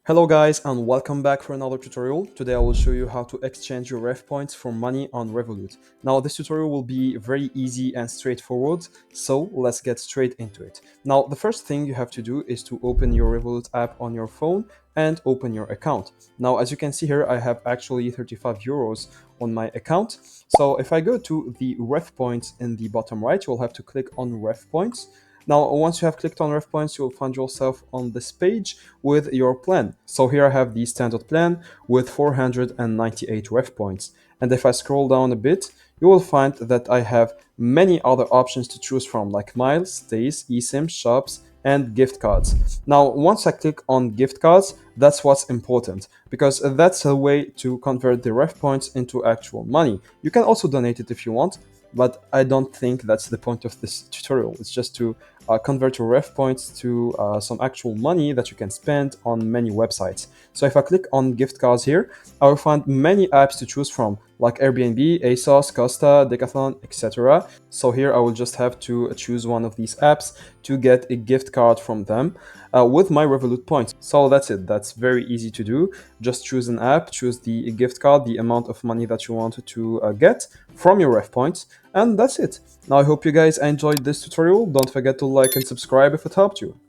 Hello guys and welcome back for another tutorial. Today I will show you how to exchange your ref points for money on Revolut. Now this tutorial will be very easy and straightforward, so let's get straight into it. Now the first thing you have to do is to open your Revolut app on your phone and open your account. Now as you can see here, I have actually 35 euros on my account. So if I go to the ref points in the bottom right, you'll have to click on ref points. Now, once you have clicked on ref points, you'll find yourself on this page with your plan. So here I have the standard plan with 498 ref points. And if I scroll down a bit, you will find that I have many other options to choose from, like miles, stays, eSIM, shops, and gift cards. Now, once I click on gift cards, that's what's important because that's a way to convert the ref points into actual money. You can also donate it if you want, but I don't think that's the point of this tutorial. It's just to convert your ref points to some actual money that you can spend on many websites. So if I click on gift cards here, I will find many apps to choose from, like Airbnb, ASOS, Costa, Decathlon, etc. So here I will just have to choose one of these apps to get a gift card from them with my Revolut points. So that's it. That's very easy to do. Just choose an app, choose the gift card, the amount of money that you want to get from your ref points, and that's it. Now I hope you guys enjoyed this tutorial. Don't forget to like and subscribe if it helped you.